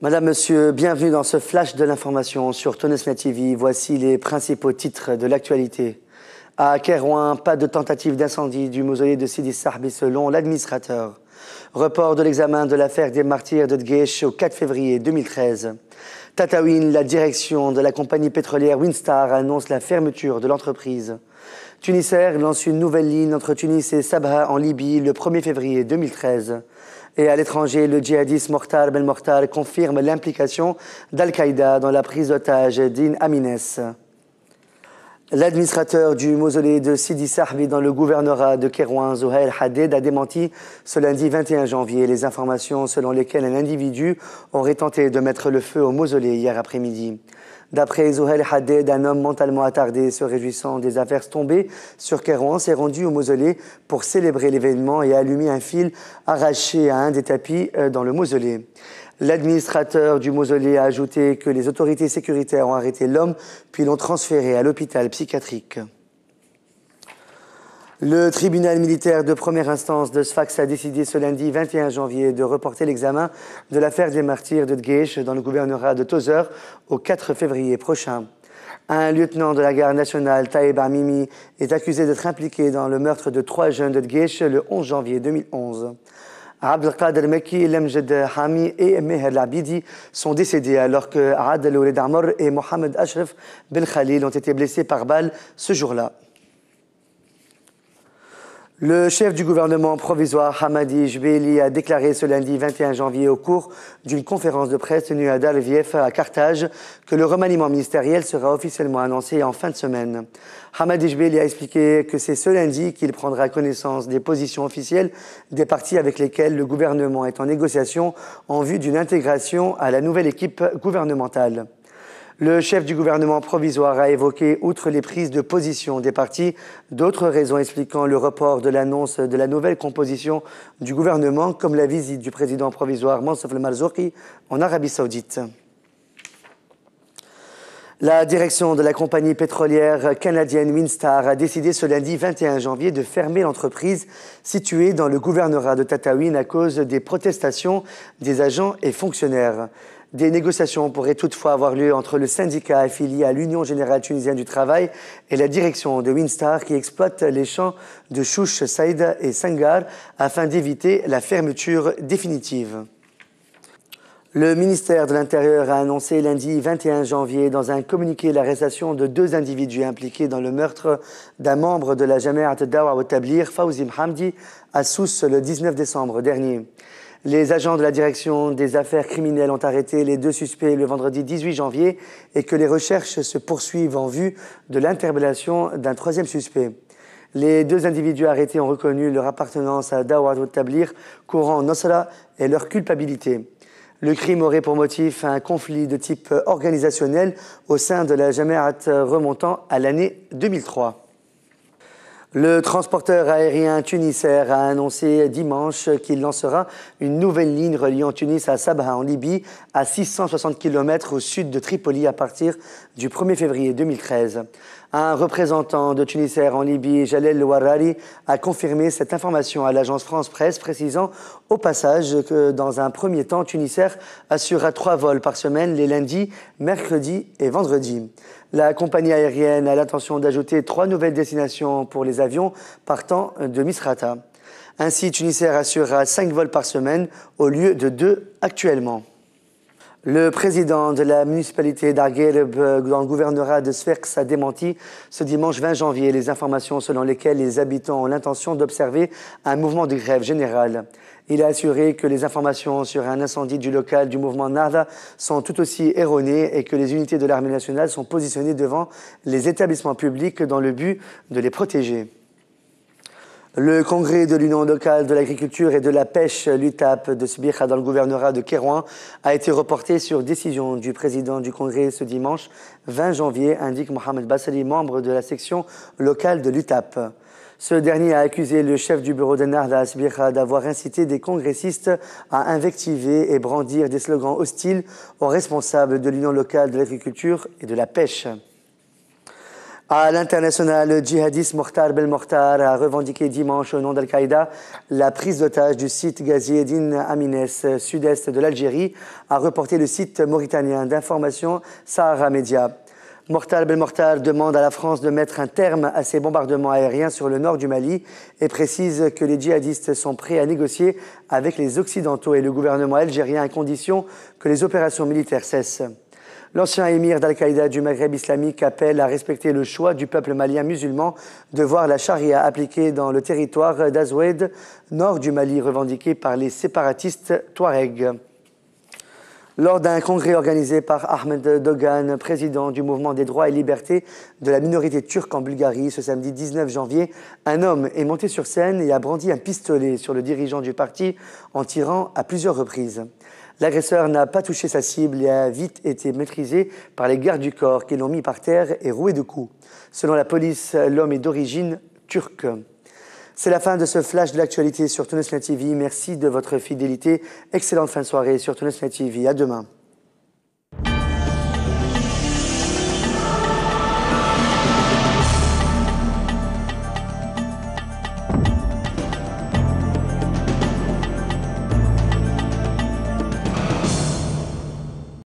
Madame, Monsieur, bienvenue dans ce flash de l'information sur Tonesna TV. Voici les principaux titres de l'actualité. À Kairouan, pas de tentative d'incendie du mausolée de Sidi Sahbi selon l'administrateur. Report de l'examen de l'affaire des martyrs de Dgesh au 4 février 2013. Tataouine, la direction de la compagnie pétrolière Winstar annonce la fermeture de l'entreprise. Tunisair lance une nouvelle ligne entre Tunis et Sabha en Libye le 1er février 2013. Et à l'étranger, le djihadiste Mortar Ben Mortar confirme l'implication d'Al-Qaïda dans la prise d'otage d'In Amines. L'administrateur du mausolée de Sidi Sahbi dans le gouvernorat de Kairouan, Zouhail Haddad, a démenti ce lundi 21 janvier les informations selon lesquelles un individu aurait tenté de mettre le feu au mausolée hier après-midi. D'après Zouhail Haddad, un homme mentalement attardé se réjouissant des affaires tombées sur Kairouan s'est rendu au mausolée pour célébrer l'événement et allumer un fil arraché à un des tapis dans le mausolée. L'administrateur du mausolée a ajouté que les autorités sécuritaires ont arrêté l'homme puis l'ont transféré à l'hôpital psychiatrique. Le tribunal militaire de première instance de Sfax a décidé ce lundi 21 janvier de reporter l'examen de l'affaire des martyrs de Dgesh dans le gouvernorat de Tozeur au 4 février prochain. Un lieutenant de la garde nationale, Taïb Amimi, est accusé d'être impliqué dans le meurtre de 3 jeunes de Dgesh le 11 janvier 2011. Abdelkader Mekki, Lemjed Hami et Meher Labidi sont décédés alors que Adel Ouled Amr et Mohamed Ashraf Ben Khalil ont été blessés par balle ce jour-là. Le chef du gouvernement provisoire, Hamadi Jbeli, a déclaré ce lundi 21 janvier au cours d'une conférence de presse tenue à Darvief à Carthage que le remaniement ministériel sera officiellement annoncé en fin de semaine. Hamadi Jbeli a expliqué que c'est ce lundi qu'il prendra connaissance des positions officielles des partis avec lesquels le gouvernement est en négociation en vue d'une intégration à la nouvelle équipe gouvernementale. Le chef du gouvernement provisoire a évoqué, outre les prises de position des partis, d'autres raisons expliquant le report de l'annonce de la nouvelle composition du gouvernement, comme la visite du président provisoire Mansour al-Marzouki en Arabie Saoudite. La direction de la compagnie pétrolière canadienne Winstar a décidé ce lundi 21 janvier de fermer l'entreprise située dans le gouvernorat de Tataouine à cause des protestations des agents et fonctionnaires. Des négociations pourraient toutefois avoir lieu entre le syndicat affilié à l'Union générale tunisienne du travail et la direction de Winstar qui exploite les champs de Chouch, Saïda et Senghar afin d'éviter la fermeture définitive. Le ministère de l'Intérieur a annoncé lundi 21 janvier dans un communiqué l'arrestation de 2 individus impliqués dans le meurtre d'un membre de la Jamiat Dawa wa Tablir, Fawzi Hamdi, à Sousse le 19 décembre dernier. Les agents de la direction des affaires criminelles ont arrêté les 2 suspects le vendredi 18 janvier et que les recherches se poursuivent en vue de l'interpellation d'un 3e suspect. Les 2 individus arrêtés ont reconnu leur appartenance à Dawa wa Tablir, courant Nosra, et leur culpabilité. Le crime aurait pour motif un conflit de type organisationnel au sein de la Jamiat remontant à l'année 2003. Le transporteur aérien Tunisair a annoncé dimanche qu'il lancera une nouvelle ligne reliant Tunis à Sabha en Libye à 660 km au sud de Tripoli à partir du 1er février 2013. Un représentant de Tunisair en Libye, Jalel Warrari, a confirmé cette information à l'agence France Presse, précisant au passage que dans un premier temps, Tunisair assurera 3 vols par semaine les lundis, mercredis et vendredis. La compagnie aérienne a l'intention d'ajouter 3 nouvelles destinations pour les avions partant de Misrata. Ainsi, Tunisair assurera 5 vols par semaine au lieu de 2 actuellement. Le président de la municipalité d'Arguelb dans le gouvernorat de Sfax a démenti ce dimanche 20 janvier les informations selon lesquelles les habitants ont l'intention d'observer un mouvement de grève générale. Il a assuré que les informations sur un incendie du local du mouvement Nahda sont tout aussi erronées et que les unités de l'armée nationale sont positionnées devant les établissements publics dans le but de les protéger. Le congrès de l'Union locale de l'agriculture et de la pêche, l'UTAP, de Sbiha dans le gouvernorat de Kairouan a été reporté sur décision du président du congrès ce dimanche 20 janvier, indique Mohamed Bassali, membre de la section locale de l'UTAP. Ce dernier a accusé le chef du bureau de Nahda à Sbiha d'avoir incité des congressistes à invectiver et brandir des slogans hostiles aux responsables de l'Union locale de l'agriculture et de la pêche. À l'international, le djihadiste Mokhtar Belmokhtar a revendiqué dimanche au nom d'Al-Qaïda la prise d'otage du site gazier d'In Amines, sud-est de l'Algérie, a reporté le site mauritanien d'information Sahara Media. Mokhtar Belmokhtar demande à la France de mettre un terme à ces bombardements aériens sur le nord du Mali et précise que les djihadistes sont prêts à négocier avec les Occidentaux et le gouvernement algérien à condition que les opérations militaires cessent. L'ancien émir d'Al-Qaïda du Maghreb islamique appelle à respecter le choix du peuple malien musulman de voir la charia appliquée dans le territoire d'Azoued, nord du Mali, revendiqué par les séparatistes touaregs. Lors d'un congrès organisé par Ahmed Dogan, président du mouvement des droits et libertés de la minorité turque en Bulgarie, ce samedi 19 janvier, un homme est monté sur scène et a brandi un pistolet sur le dirigeant du parti en tirant à plusieurs reprises. L'agresseur n'a pas touché sa cible et a vite été maîtrisé par les gardes du corps qui l'ont mis par terre et roué de coups. Selon la police, l'homme est d'origine turque. C'est la fin de ce flash de l'actualité sur Tunesnet TV. Merci de votre fidélité. Excellente fin de soirée sur Tunesnet TV. À demain.